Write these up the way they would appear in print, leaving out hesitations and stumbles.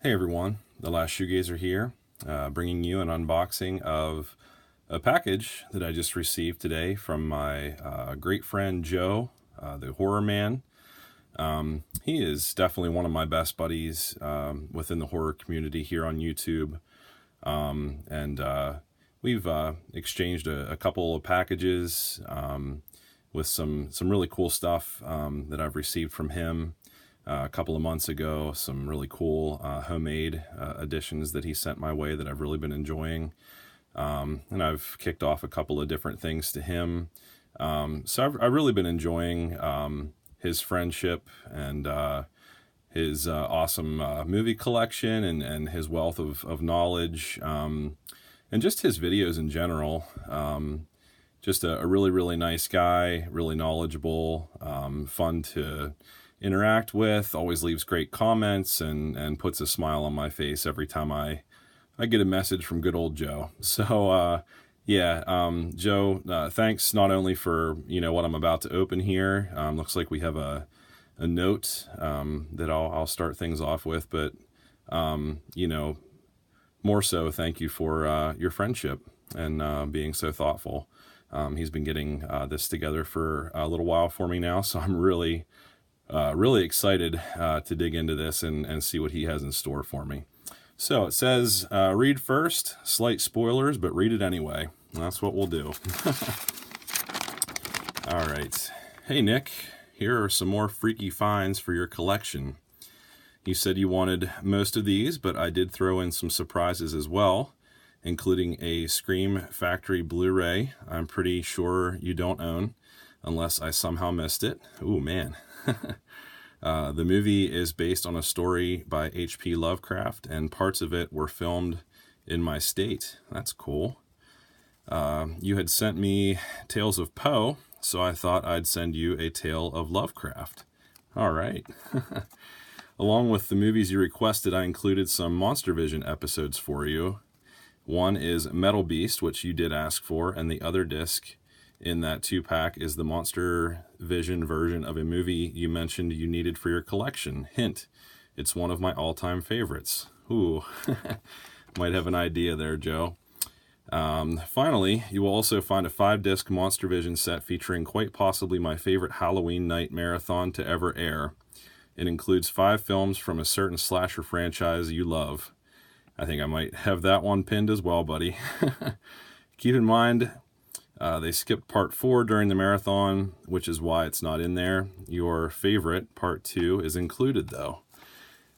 Hey everyone, the last Shoegazer here, bringing you an unboxing of a package that I just received today from my great friend Joe, TheHORRORman. He is definitely one of my best buddies within the horror community here on YouTube, and we've exchanged a couple of packages with some really cool stuff that I've received from him. A couple of months ago, some really cool homemade additions that he sent my way that I've really been enjoying. And I've kicked off a couple of different things to him. So I've really been enjoying his friendship and his awesome movie collection and his wealth of knowledge, and just his videos in general. Just a really, really nice guy, really knowledgeable, fun to interact with, always leaves great comments and puts a smile on my face every time I get a message from good old Joe. So Joe, thanks not only for what I'm about to open here. Looks like we have a note that I'll start things off with, but more so, thank you for your friendship and being so thoughtful. He's been getting this together for a little while for me now, so I'm really excited to dig into this and see what he has in store for me. So it says, read first, slight spoilers, but read it anyway. That's what we'll do. All right. Hey, Nick, here are some more freaky finds for your collection. You said you wanted most of these, but I did throw in some surprises as well, including a Scream Factory Blu-ray I'm pretty sure you don't own, unless I somehow missed it. Ooh, man. The movie is based on a story by H.P. Lovecraft, and parts of it were filmed in my state. That's cool. You had sent me Tales of Poe, so I thought I'd send you a Tale of Lovecraft. All right. Along with the movies you requested, I included some Monster Vision episodes for you. One is Metal Beast, which you did ask for, and the other disc in that 2-pack is the Monster Vision version of a movie you mentioned you needed for your collection. Hint, it's one of my all-time favorites. Ooh, might have an idea there, Joe. Finally, you will also find a 5-disc Monster Vision set featuring quite possibly my favorite Halloween night marathon to ever air. It includes 5 films from a certain slasher franchise you love. I think I might have that one pinned as well, buddy. Keep in mind, they skipped part 4 during the marathon, which is why it's not in there. Your favorite, part 2, is included, though.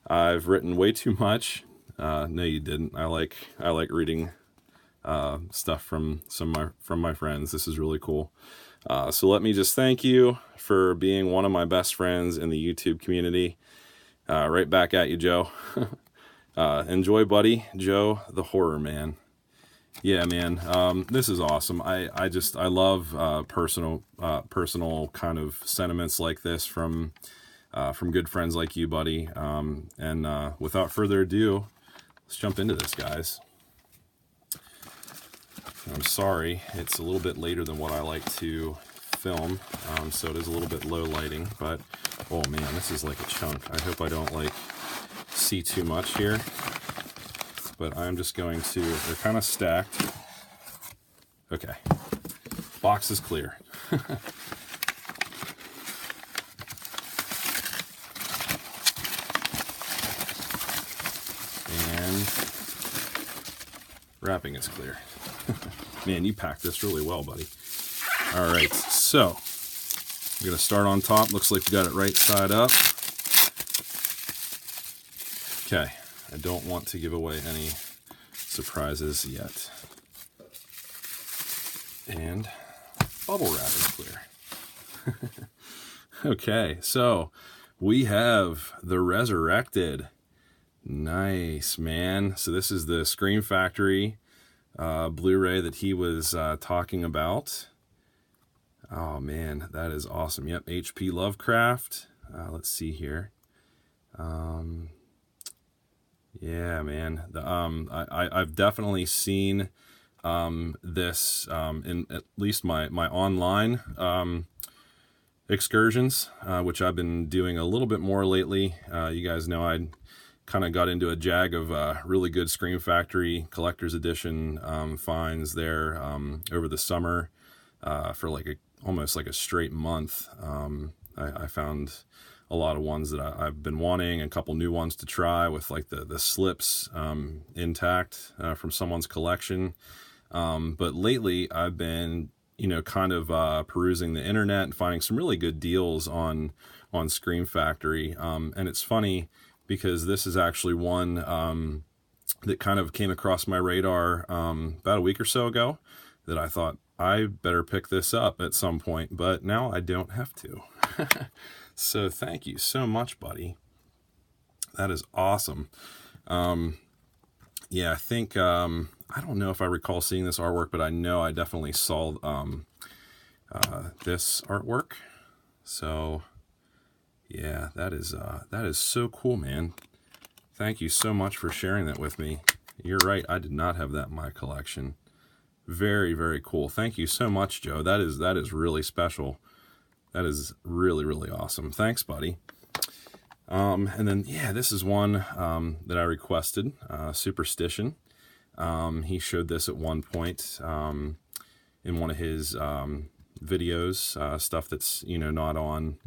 I've written way too much. No, you didn't. I like reading stuff from my friends. This is really cool. So let me just thank you for being one of my best friends in the YouTube community. Right back at you, Joe. Enjoy, buddy. Joe, TheHORRORman. Yeah, man, this is awesome. I love personal kind of sentiments like this from good friends like you, buddy. And without further ado, let's jump into this, guys. I'm sorry, it's a little bit later than what I like to film, so it is a little bit low lighting, but oh man, this is like a chunk. I hope I don't see too much here. But I'm just going to, they're kind of stacked. Okay, box is clear. And wrapping is clear. Man, you packed this really well, buddy. All right, so I'm gonna start on top. Looks like we got it right side up. Okay. I don't want to give away any surprises yet. And bubble wrap is clear. Okay, so we have The Resurrected. Nice, man. So this is the Scream Factory Blu-ray that he was talking about. Oh, man, that is awesome. Yep, H.P. Lovecraft. Let's see here. Yeah, man. I've definitely seen this in at least my online excursions, which I've been doing a little bit more lately. You guys know I kind of got into a jag of really good Scream Factory Collector's Edition finds there over the summer for like almost like a straight month. I found a lot of ones that I've been wanting, a couple new ones to try with like the slips intact from someone's collection. But lately I've been, kind of perusing the internet and finding some really good deals on Scream Factory. And it's funny because this is actually one that kind of came across my radar about a week or so ago that I thought I better pick this up at some point, but now I don't have to. So thank you so much, buddy. That is awesome. Yeah, I think, I don't know if I recall seeing this artwork, but I know I definitely saw this artwork. So yeah, that is so cool, man. Thank you so much for sharing that with me. You're right, I did not have that in my collection. Very, very cool. Thank you so much, Joe. That is really special. That is really, really awesome. Thanks, buddy. And then, yeah, this is one that I requested, Superstition. He showed this at one point in one of his videos, stuff that's, not on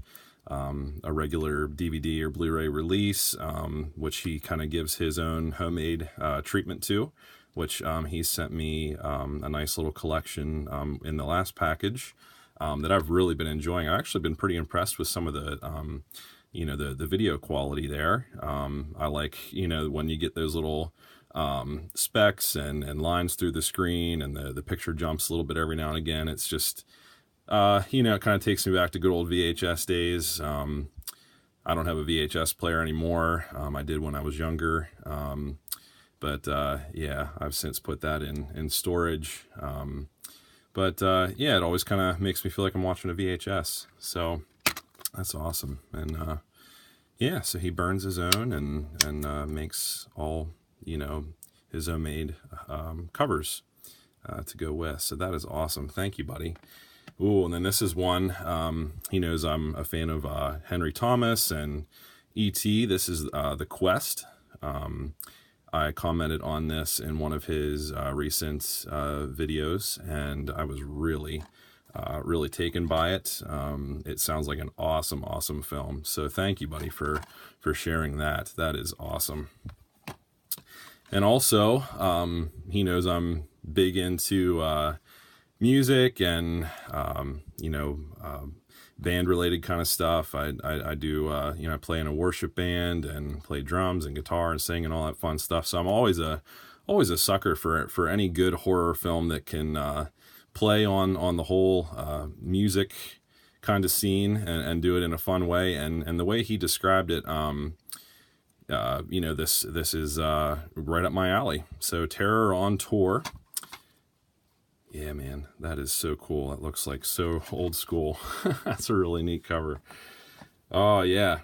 a regular DVD or Blu-ray release, which he kind of gives his own homemade treatment to, which he sent me a nice little collection in the last package that I've really been enjoying. I've actually been pretty impressed with some of the the video quality there. I like, when you get those little specks and lines through the screen, and the picture jumps a little bit every now and again. It's just, it kind of takes me back to good old VHS days. I don't have a VHS player anymore. I did when I was younger. But yeah, I've since put that in storage. But yeah, it always kind of makes me feel like I'm watching a VHS. So that's awesome. And yeah, so he burns his own and makes all, his own made covers to go with. So that is awesome. Thank you, buddy. Ooh, and then this is one, he knows I'm a fan of Henry Thomas and E.T. This is The Quest. I commented on this in one of his recent videos, and I was really taken by it. It sounds like an awesome, awesome film. So thank you, buddy, for sharing that. That is awesome. And also, he knows I'm big into music and, band-related kind of stuff. I do, I play in a worship band and play drums and guitar and sing and all that fun stuff. So I'm always a sucker for any good horror film that can play on the whole music kind of scene and do it in a fun way. And the way he described it, this is right up my alley. So Terror on Tour. Yeah, man, that is so cool. That looks like so old school. That's a really neat cover. Oh, yeah.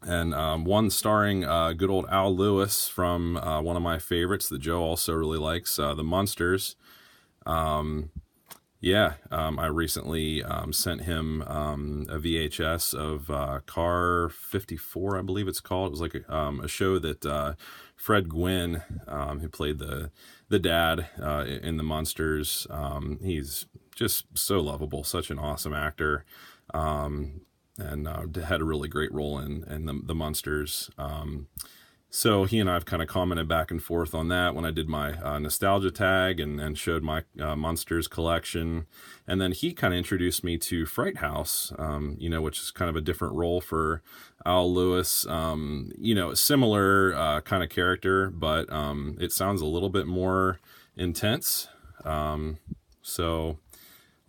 And one starring good old Al Lewis from one of my favorites that Joe also really likes, The Munsters. I recently sent him a VHS of Car 54, I believe it's called. It was like a show that Fred Gwynn, who played the dad in The Munsters, he's just so lovable, such an awesome actor, and had a really great role in the Munsters. So he and I have kind of commented back and forth on that when I did my nostalgia tag and showed my Munsters collection. And then he kind of introduced me to Fright House, which is kind of a different role for Al Lewis. Similar kind of character, but it sounds a little bit more intense. So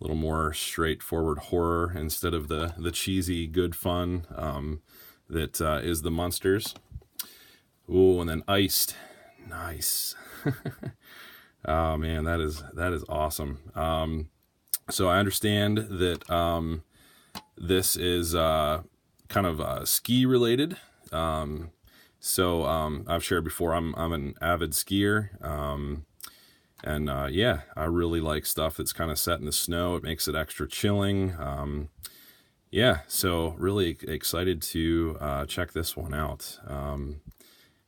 a little more straightforward horror instead of the cheesy good fun that is the Munsters. Ooh, and then Iced. Nice. Oh man, that is awesome. So I understand that this is kind of ski related. So I've shared before, I'm an avid skier. I really like stuff that's kind of set in the snow. It makes it extra chilling. So really excited to check this one out.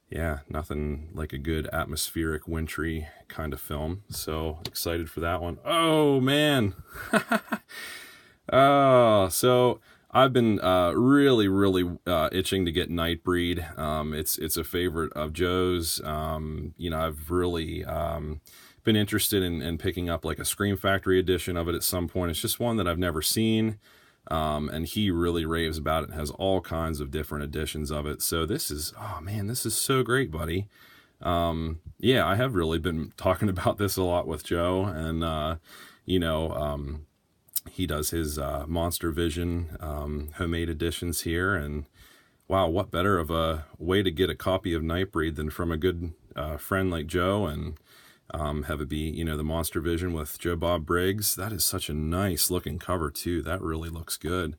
Yeah, nothing like a good atmospheric, wintry kind of film. So excited for that one. Oh, man. So I've been really itching to get Nightbreed. It's a favorite of Joe's. I've really been interested in picking up like a Scream Factory edition of it at some point. It's just one that I've never seen. And he really raves about it and has all kinds of different editions of it. So this is, oh man, this is so great, buddy. Yeah, I have really been talking about this a lot with Joe, and, he does his Monster Vision homemade editions here, and wow, what better of a way to get a copy of Nightbreed than from a good friend like Joe, and have it be, the Monster Vision with Joe Bob Briggs. That is such a nice looking cover too. That really looks good.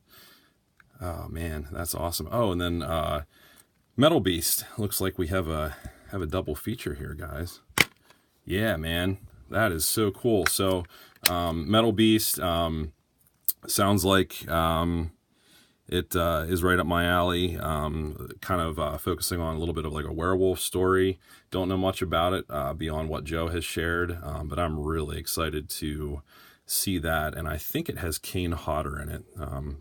Oh man, that's awesome. Oh, and then Metal Beast. Looks like we have a double feature here, guys. Yeah, man, that is so cool. So Metal Beast sounds like it is right up my alley, kind of focusing on a little bit of like a werewolf story. Don't know much about it beyond what Joe has shared, but I'm really excited to see that. And I think it has Kane Hodder in it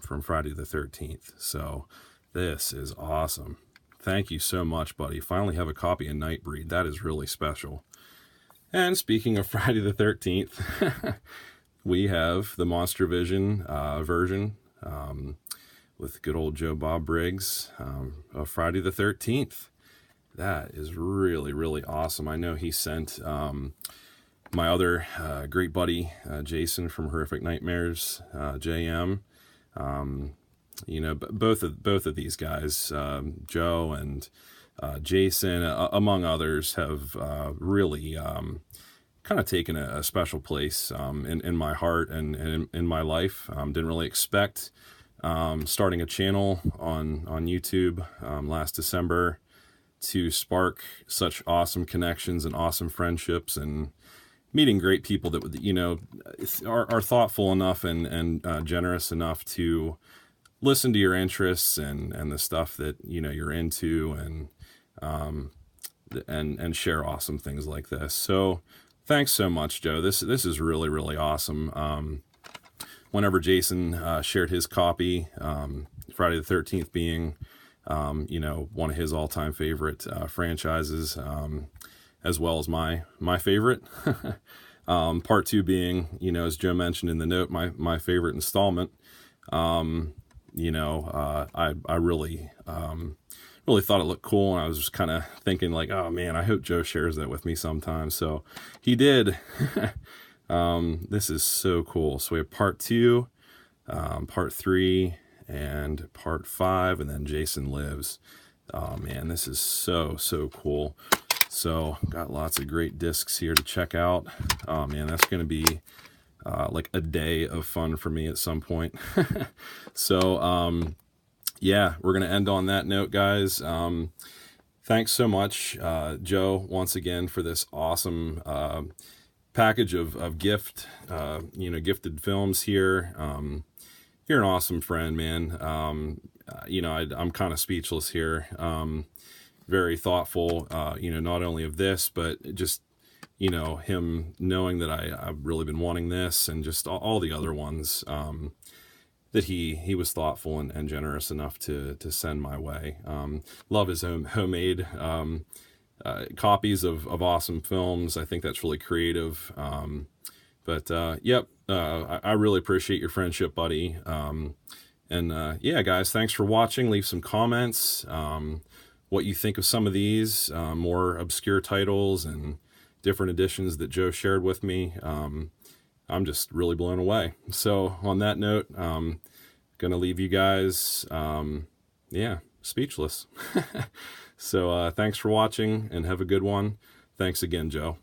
from Friday the 13th. So this is awesome. Thank you so much, buddy. Finally have a copy of Nightbreed. That is really special. And speaking of Friday the 13th, we have the Monster Vision version with good old Joe Bob Briggs of Friday the 13th. That is really awesome. I know he sent my other great buddy, Jason from Horrific Nightmares, JM. Both of these guys, Joe and Jason, among others, have really kind of taken a special place in my heart and in my life. Didn't really expect starting a channel on YouTube last December to spark such awesome connections and awesome friendships, and meeting great people that are thoughtful enough and generous enough to listen to your interests and the stuff that you're into, and share awesome things like this. So thanks so much, Joe. This is really awesome. Whenever Jason shared his copy, Friday the 13th being one of his all-time favorite franchises, as well as my favorite. Part 2 being, as Joe mentioned in the note, my favorite installment. I really thought it looked cool, and I was just kind of thinking like, oh man, I hope Joe shares that with me sometime. So he did. This is so cool. So we have part 2, part 3, and part 5, and then Jason Lives. Oh man, this is so cool. So got lots of great discs here to check out. Oh man, that's going to be like a day of fun for me at some point. So yeah, we're going to end on that note, guys. Thanks so much, Joe, once again, for this awesome package of gifted films here. You're an awesome friend, man. I'm kind of speechless here. Very thoughtful, not only of this, but just, him knowing that I've really been wanting this, and just all the other ones, that he was thoughtful and generous enough to send my way. Love his homemade copies of awesome films. I think that's really creative. Yep, I really appreciate your friendship, buddy. Yeah, guys, thanks for watching. Leave some comments, what you think of some of these more obscure titles and different editions that Joe shared with me. I'm just really blown away. So on that note, gonna leave you guys, speechless. So thanks for watching, and have a good one. Thanks again, Joe.